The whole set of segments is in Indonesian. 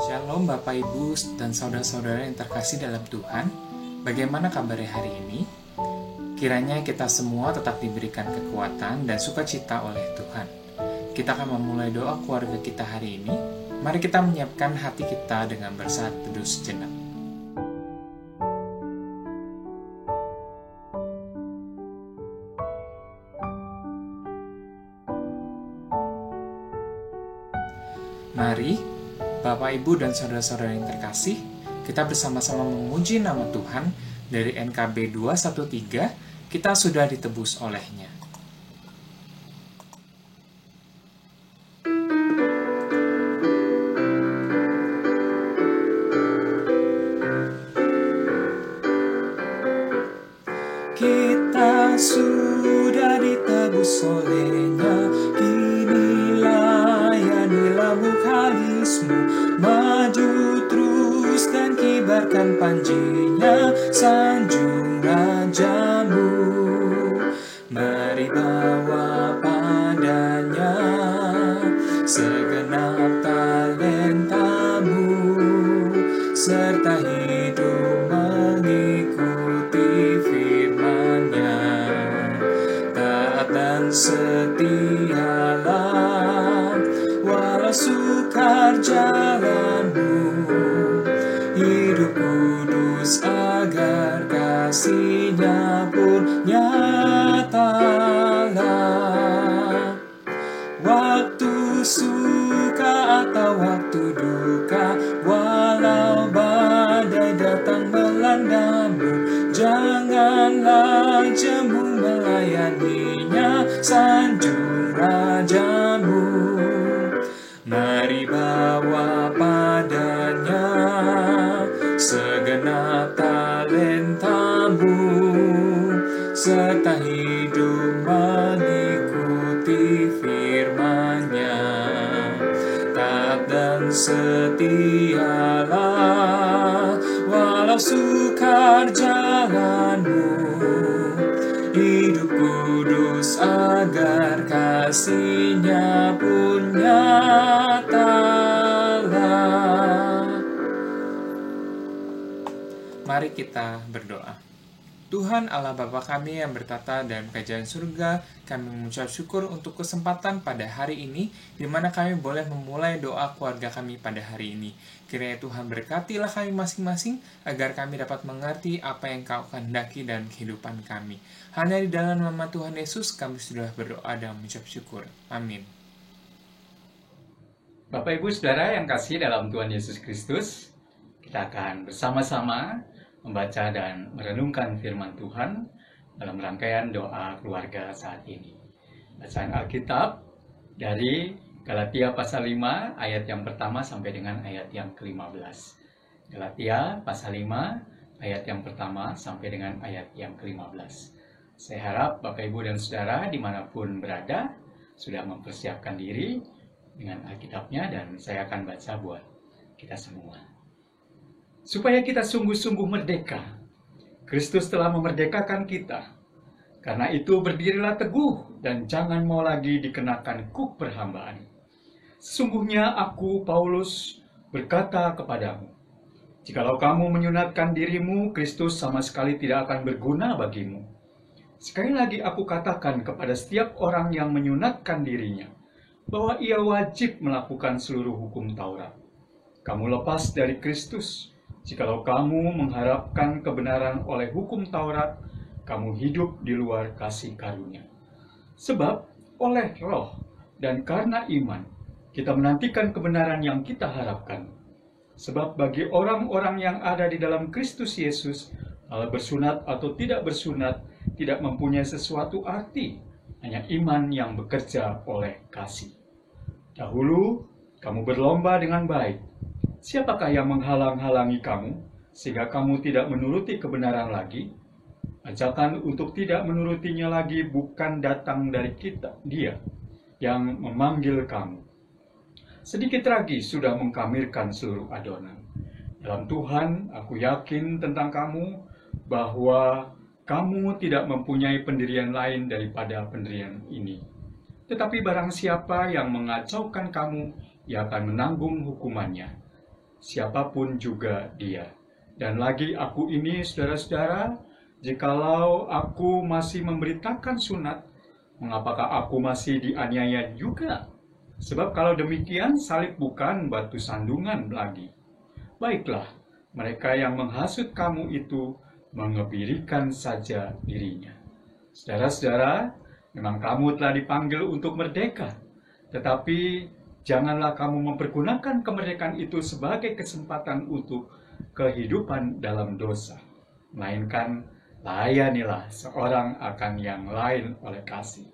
Shalom Bapak Ibu dan saudara-saudara yang terkasih dalam Tuhan. Bagaimana kabarnya hari ini? Kiranya kita semua tetap diberikan kekuatan dan sukacita oleh Tuhan. Kita akan memulai doa keluarga kita hari ini. Mari kita menyiapkan hati kita dengan bersaat teduh sejenak. Mari, Bapak, Ibu, dan saudara-saudara yang terkasih, kita bersama-sama memuji nama Tuhan. Dari NKB 213, kita sudah ditebus oleh-Nya. Kita sudah ditebus oleh-Nya, kini layanilah mukalismu, maju terus dan kibarkan panjinya, sanjung rajamu. Mari bawa padanya segenap talentamu, serta hidup mengikuti firman-Nya. Taat dan setialah walau sukar jalanmu, hidup kudus agar kasih-Nya pun nyatalah. Waktu suka atau waktu duka, walau badai datang melandamu, janganlah jemu melayaninya, sanjung rajamu. Mari bawa padanya segenap talentamu, serta hidup mengikuti firman-Nya. Taat dan setialah walau sukar jalanmu, hidup kudus agar kasih-Nya pun nyatalah. Mari kita berdoa. Tuhan Allah Bapa kami yang bertata dalam kerajaan surga, kami mengucap syukur untuk kesempatan pada hari ini, di mana kami boleh memulai doa keluarga kami pada hari ini. Kiranya Tuhan berkatilah kami masing-masing, agar kami dapat mengerti apa yang Kau kehendaki dalam kehidupan kami. Hanya di dalam nama Tuhan Yesus kami sudah berdoa dan mengucap syukur. Amin. Bapak Ibu Saudara yang kasih dalam Tuhan Yesus Kristus, kita akan bersama-sama membaca dan merenungkan firman Tuhan dalam rangkaian doa keluarga saat ini. Bacaan Alkitab dari Galatia pasal 5 ayat yang pertama sampai dengan ayat yang ke-15. Galatia pasal 5 ayat yang pertama sampai dengan ayat yang ke-15. Saya harap Bapak Ibu dan Saudara dimanapun berada sudah mempersiapkan diri dengan Alkitabnya, dan saya akan baca buat kita semua. Supaya kita sungguh-sungguh merdeka, Kristus telah memerdekakan kita. Karena itu berdirilah teguh dan jangan mau lagi dikenakan kuk perhambaan. Sesungguhnya aku, Paulus, berkata kepadamu, jikalau kamu menyunatkan dirimu, Kristus sama sekali tidak akan berguna bagimu. Sekali lagi aku katakan kepada setiap orang yang menyunatkan dirinya, bahwa ia wajib melakukan seluruh hukum Taurat. Kamu lepas dari Kristus. Jikalau kamu mengharapkan kebenaran oleh hukum Taurat, kamu hidup di luar kasih karunia. Sebab oleh roh dan karena iman, kita menantikan kebenaran yang kita harapkan. Sebab bagi orang-orang yang ada di dalam Kristus Yesus, hal bersunat atau tidak bersunat tidak mempunyai sesuatu arti, hanya iman yang bekerja oleh kasih. Dahulu kamu berlomba dengan baik. Siapakah yang menghalang-halangi kamu, sehingga kamu tidak menuruti kebenaran lagi? Ajakan untuk tidak menurutinya lagi bukan datang dari Dia yang memanggil kamu. Sedikit lagi sudah mengkamirkan seluruh adonan. Dalam Tuhan, aku yakin tentang kamu, bahwa kamu tidak mempunyai pendirian lain daripada pendirian ini. Tetapi barang siapa yang mengacaukan kamu, ia akan menanggung hukumannya. siapapun juga dia. Dan lagi aku ini, saudara-saudara, jikalau aku masih memberitakan sunat, mengapakah aku masih dianiaya juga? Sebab kalau demikian, salib bukan batu sandungan lagi. Baiklah, mereka yang menghasut kamu itu mengebirikan saja dirinya. Saudara-saudara, memang kamu telah dipanggil untuk merdeka, tetapi janganlah kamu mempergunakan kemerdekaan itu sebagai kesempatan untuk kehidupan dalam dosa, melainkan layanilah seorang akan yang lain oleh kasih.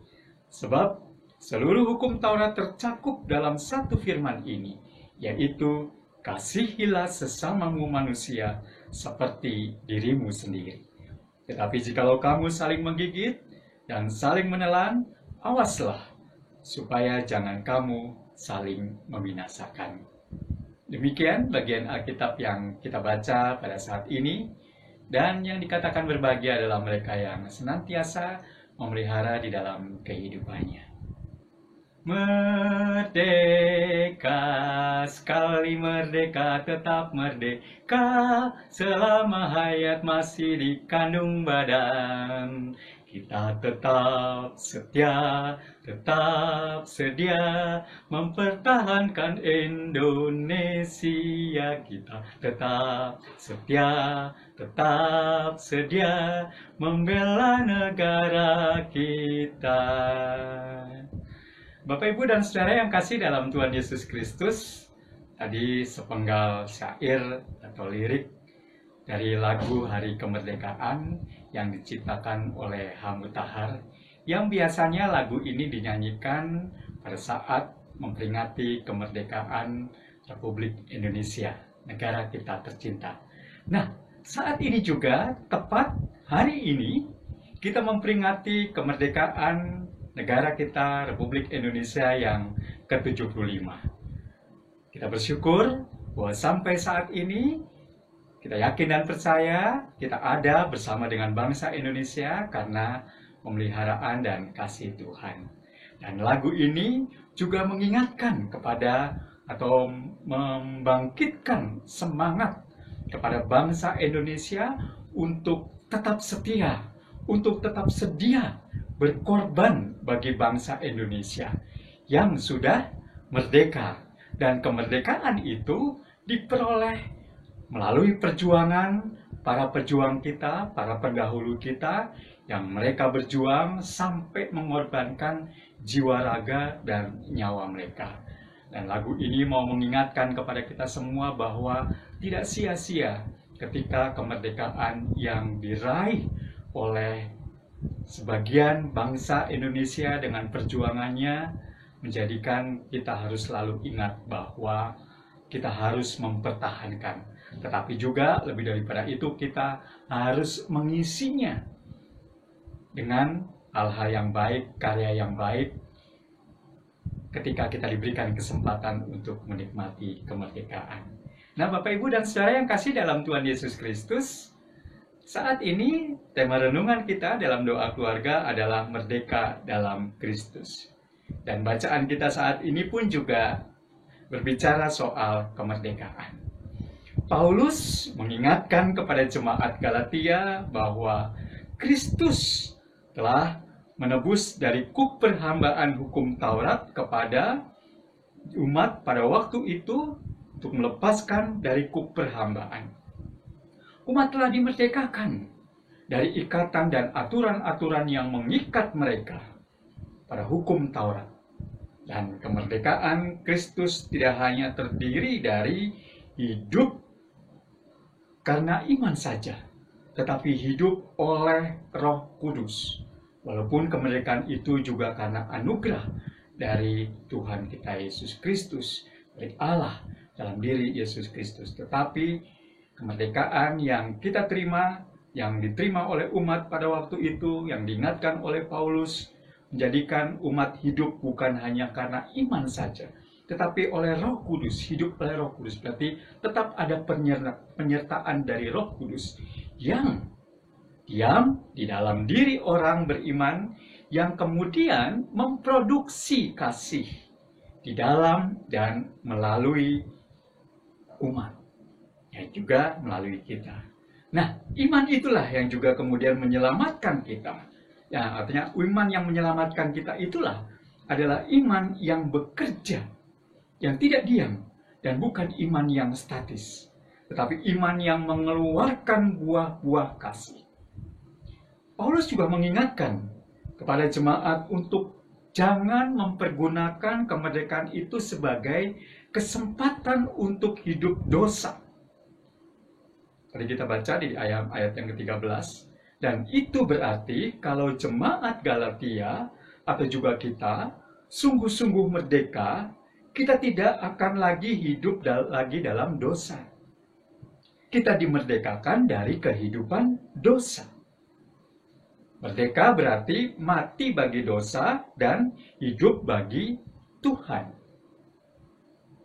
Sebab seluruh hukum Taurat tercakup dalam satu firman ini, yaitu kasihilah sesamamu manusia seperti dirimu sendiri. Tetapi jikalau kamu saling menggigit dan saling menelan, awaslah supaya jangan kamu saling membinasakan. Demikian bagian Alkitab yang kita baca pada saat ini, dan yang dikatakan berbahagia adalah mereka yang senantiasa memelihara di dalam kehidupannya. Merdeka, sekali merdeka, tetap merdeka, selama hayat masih dikandung badan. Kita tetap setia, tetap sedia mempertahankan Indonesia. Kita tetap setia, tetap sedia membela negara kita. Bapak, Ibu, dan Saudara yang kasih dalam Tuhan Yesus Kristus, tadi sepenggal syair atau lirik dari lagu Hari Kemerdekaan yang diciptakan oleh H. Mutahar, yang biasanya lagu ini dinyanyikan pada saat memperingati kemerdekaan Republik Indonesia, negara kita tercinta. Nah, saat ini juga, tepat hari ini, kita memperingati kemerdekaan negara kita, Republik Indonesia yang ke-75. Kita bersyukur bahwa sampai saat ini, kita yakin dan percaya kita ada bersama dengan bangsa Indonesia karena pemeliharaan dan kasih Tuhan. Dan lagu ini juga mengingatkan kepada atau membangkitkan semangat kepada bangsa Indonesia untuk tetap setia, untuk tetap sedia berkorban bagi bangsa Indonesia yang sudah merdeka. Dan kemerdekaan itu diperoleh melalui perjuangan para pejuang kita, para pendahulu kita, yang mereka berjuang sampai mengorbankan jiwa raga dan nyawa mereka. Dan lagu ini mau mengingatkan kepada kita semua bahwa tidak sia-sia ketika kemerdekaan yang diraih oleh sebagian bangsa Indonesia dengan perjuangannya menjadikan kita harus selalu ingat bahwa kita harus mempertahankan. Tetapi juga lebih daripada itu kita harus mengisinya dengan hal-hal yang baik, karya yang baik ketika kita diberikan kesempatan untuk menikmati kemerdekaan. Nah, Bapak, Ibu, dan Saudara yang kasih dalam Tuhan Yesus Kristus, saat ini tema renungan kita dalam doa keluarga adalah merdeka dalam Kristus. Dan bacaan kita saat ini pun juga berbicara soal kemerdekaan. Paulus mengingatkan kepada jemaat Galatia bahwa Kristus telah menebus dari kuk perhambaan hukum Taurat kepada umat pada waktu itu untuk melepaskan dari kuk perhambaan. Umat telah dimerdekakan dari ikatan dan aturan-aturan yang mengikat mereka pada hukum Taurat. Dan kemerdekaan Kristus tidak hanya terdiri dari hidup karena iman saja, tetapi hidup oleh Roh Kudus. Walaupun kemerdekaan itu juga karena anugerah dari Tuhan kita Yesus Kristus, dari Allah dalam diri Yesus Kristus. Tetapi kemerdekaan yang kita terima, yang diterima oleh umat pada waktu itu, yang diingatkan oleh Paulus, menjadikan umat hidup bukan hanya karena iman saja, tetapi oleh Roh Kudus, hidup oleh Roh Kudus. Berarti tetap ada penyertaan dari Roh Kudus yang diam di dalam diri orang beriman, yang kemudian memproduksi kasih di dalam dan melalui umat, yang juga melalui kita. Nah, iman itulah yang juga kemudian menyelamatkan kita. Ya, artinya iman yang menyelamatkan kita itulah adalah iman yang bekerja, yang tidak diam, dan bukan iman yang statis, tetapi iman yang mengeluarkan buah-buah kasih. Paulus juga mengingatkan kepada jemaat untuk jangan mempergunakan kemerdekaan itu sebagai kesempatan untuk hidup dosa. Tadi kita baca di ayat yang ke-13, dan itu berarti kalau jemaat Galatia atau juga kita sungguh-sungguh merdeka, kita tidak akan lagi hidup lagi dalam dosa. Kita dimerdekakan dari kehidupan dosa. Merdeka berarti mati bagi dosa dan hidup bagi Tuhan.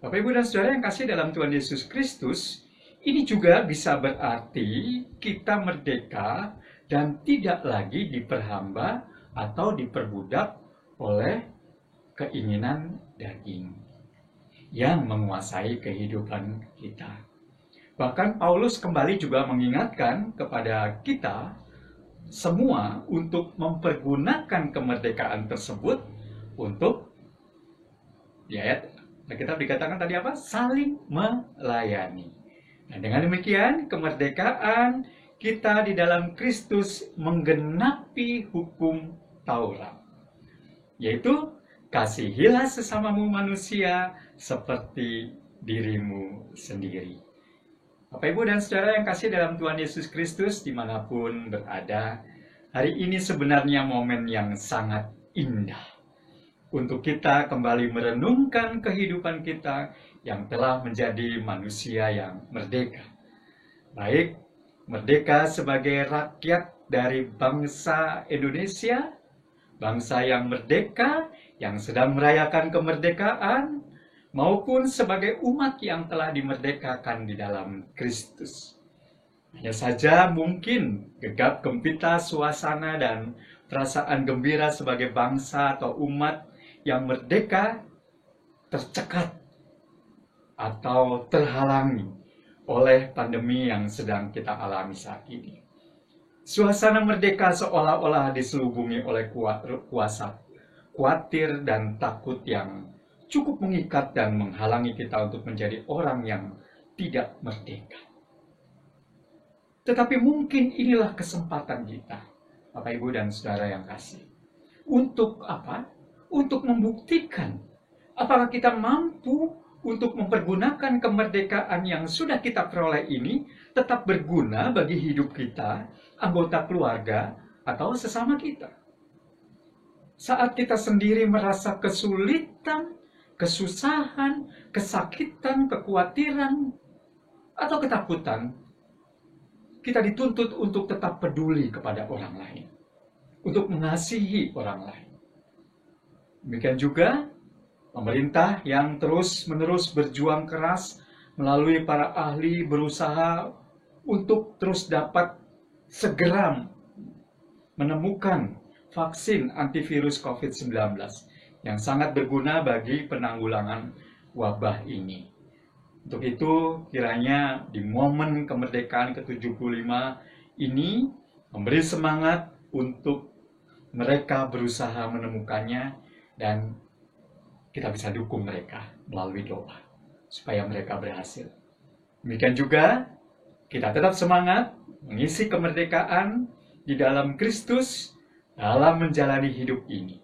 Bapak, Ibu, dan Saudara yang kasih dalam Tuhan Yesus Kristus, ini juga bisa berarti kita merdeka dan tidak lagi diperhamba atau diperbudak oleh keinginan daging yang menguasai kehidupan kita. Bahkan Paulus kembali juga mengingatkan kepada kita semua untuk mempergunakan kemerdekaan tersebut untuk, di ayat kita dikatakan tadi apa? Saling melayani. Nah, dengan demikian kemerdekaan kita di dalam Kristus menggenapi hukum Taurat, yaitu kasihilah sesamamu manusia seperti dirimu sendiri. Bapak, Ibu, dan Saudara yang kasih dalam Tuhan Yesus Kristus dimanapun berada, hari ini sebenarnya momen yang sangat indah untuk kita kembali merenungkan kehidupan kita yang telah menjadi manusia yang merdeka. Baik merdeka sebagai rakyat dari bangsa Indonesia, bangsa yang merdeka, yang sedang merayakan kemerdekaan, maupun sebagai umat yang telah dimerdekakan di dalam Kristus. Hanya saja mungkin gegap gempita suasana dan perasaan gembira sebagai bangsa atau umat yang merdeka tercekat atau terhalangi oleh pandemi yang sedang kita alami saat ini. Suasana merdeka seolah-olah diselubungi oleh kuasa khawatir dan takut yang cukup mengikat dan menghalangi kita untuk menjadi orang yang tidak merdeka. Tetapi mungkin inilah kesempatan kita, Bapak, Ibu, dan Saudara yang kasih. Untuk apa? Untuk membuktikan apakah kita mampu untuk mempergunakan kemerdekaan yang sudah kita peroleh ini tetap berguna bagi hidup kita, anggota keluarga, atau sesama kita. Saat kita sendiri merasa kesulitan, kesusahan, kesakitan, kekhawatiran, atau ketakutan, kita dituntut untuk tetap peduli kepada orang lain, untuk mengasihi orang lain. Demikian juga pemerintah yang terus-menerus berjuang keras melalui para ahli berusaha untuk terus dapat segera menemukan vaksin antivirus COVID-19 yang sangat berguna bagi penanggulangan wabah ini. Untuk itu, kiranya di momen kemerdekaan ke-75 ini memberi semangat untuk mereka berusaha menemukannya, dan kita bisa dukung mereka melalui doa supaya mereka berhasil. Demikian juga kita tetap semangat mengisi kemerdekaan di dalam Kristus dalam menjalani hidup ini.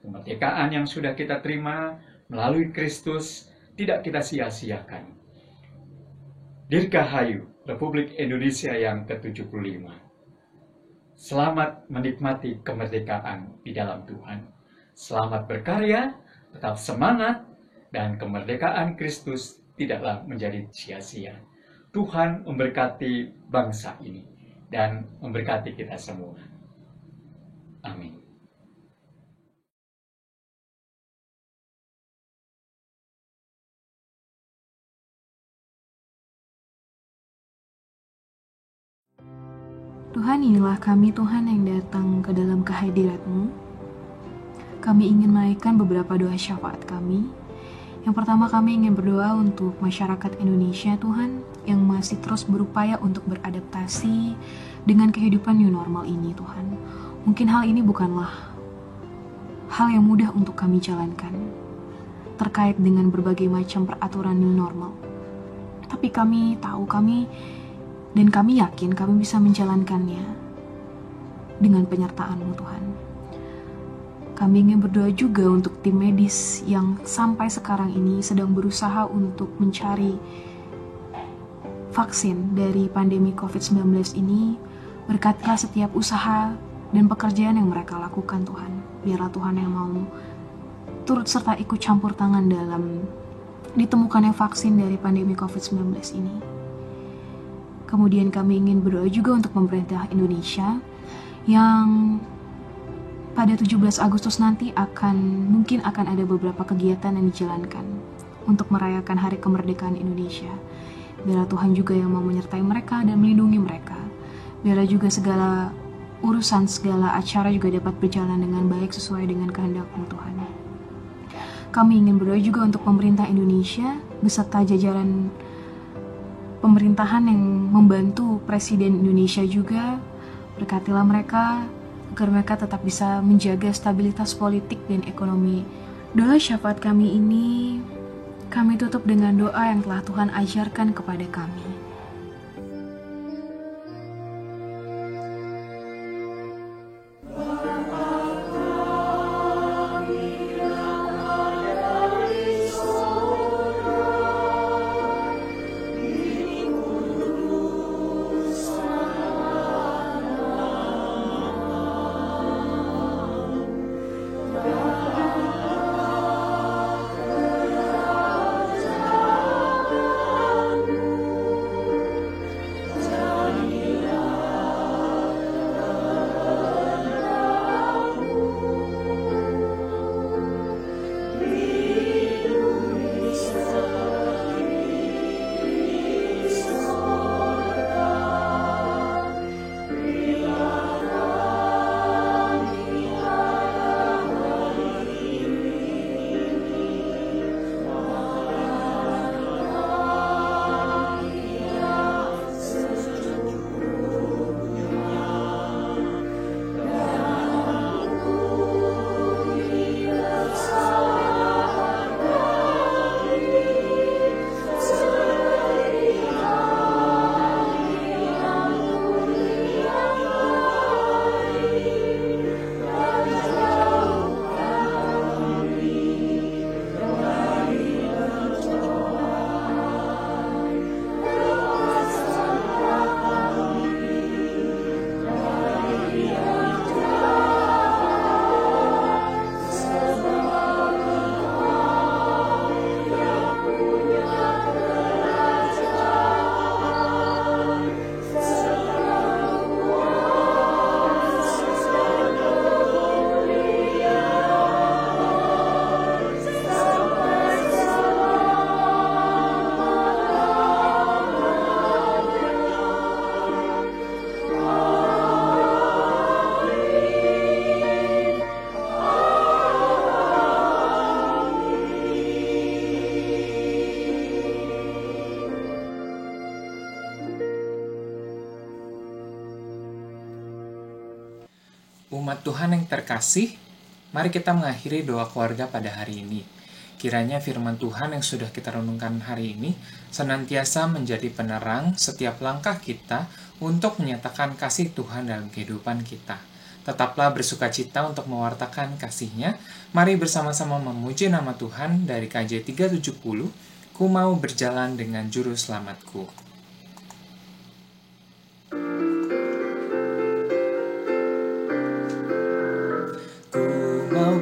Kemerdekaan yang sudah kita terima melalui Kristus tidak kita sia-siakan. Dirgahayu Republik Indonesia yang ke-75. Selamat menikmati kemerdekaan di dalam Tuhan. Selamat berkarya, tetap semangat, dan kemerdekaan Kristus tidaklah menjadi sia-sia. Tuhan memberkati bangsa ini dan memberkati kita semua. Amin. Tuhan, inilah kami, Tuhan, yang datang ke dalam kehadirat-Mu. Kami ingin menaikkan beberapa doa syafaat kami, Yang pertama, kami ingin berdoa untuk masyarakat Indonesia, Tuhan, yang masih terus berupaya untuk beradaptasi dengan kehidupan new normal ini, Tuhan. Mungkin hal ini bukanlah hal yang mudah untuk kami jalankan terkait dengan berbagai macam peraturan new normal. Tapi kami tahu, kami yakin kami bisa menjalankannya dengan penyertaan-Mu, Tuhan. Kami ingin berdoa juga untuk tim medis yang sampai sekarang ini sedang berusaha untuk mencari vaksin dari pandemi COVID-19 ini. Berkatilah setiap usaha dan pekerjaan yang mereka lakukan, Tuhan. Biarlah Tuhan yang mau turut serta ikut campur tangan dalam ditemukannya vaksin dari pandemi COVID-19 ini. Kemudian kami ingin berdoa juga untuk pemerintah Indonesia yang pada 17 Agustus nanti mungkin akan ada beberapa kegiatan yang dijalankan untuk merayakan Hari Kemerdekaan Indonesia. Biarlah Tuhan juga yang mau menyertai mereka dan melindungi mereka. Biarlah juga segala urusan, segala acara juga dapat berjalan dengan baik sesuai dengan kehendak-Mu, Tuhan. Kami ingin berdoa juga untuk pemerintah Indonesia beserta jajaran pemerintahan yang membantu Presiden Indonesia juga. Berkatilah mereka agar mereka tetap bisa menjaga stabilitas politik dan ekonomi. Doa syafaat kami ini kami tutup dengan doa yang telah Tuhan ajarkan kepada kami. Umat Tuhan yang terkasih, mari kita mengakhiri doa keluarga pada hari ini. Kiranya firman Tuhan yang sudah kita renungkan hari ini senantiasa menjadi penerang setiap langkah kita untuk menyatakan kasih Tuhan dalam kehidupan kita. Tetaplah bersukacita untuk mewartakan kasih-Nya. Mari bersama-sama memuji nama Tuhan dari KJ 370, Ku mau berjalan dengan juru selamatku.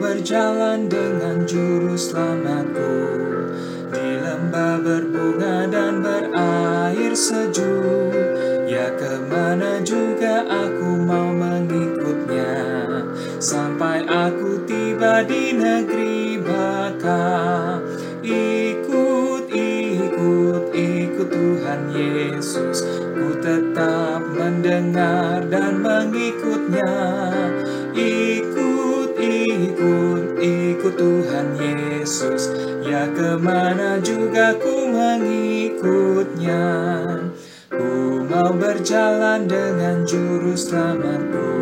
Berjalan dengan juru selamatku di lembah berbunga dan berair sejuk. Ya, kemana juga aku mau mengikutnya, sampai aku tiba di negeri baka. Ikut Tuhan Yesus, ku tetap mendengar dan mengikutnya. Ikut ikut Tuhan Yesus. Ya kemana juga ku mengikutnya. Ku mau berjalan dengan juru selamatku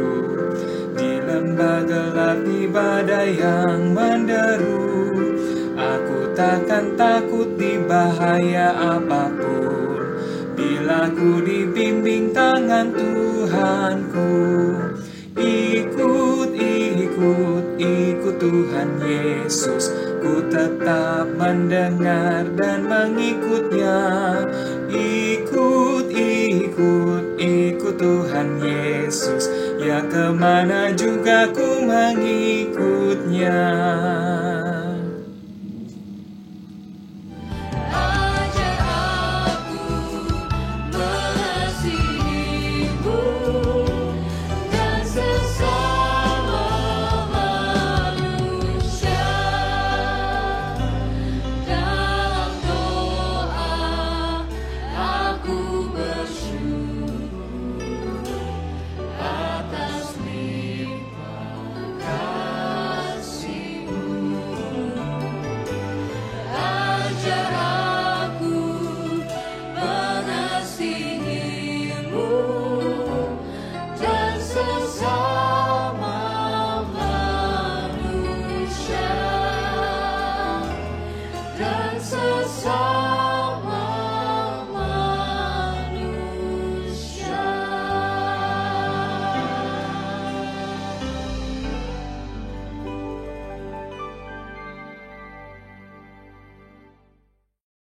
di lembah gelap, di badai yang menderu. Aku takkan takut di bahaya apapun, bila ku dibimbing tangan Tuhanku. Ikut Tuhan Yesus, ku tetap mendengar dan mengikutnya. Ikut Tuhan Yesus, ya kemana juga ku mengikutnya.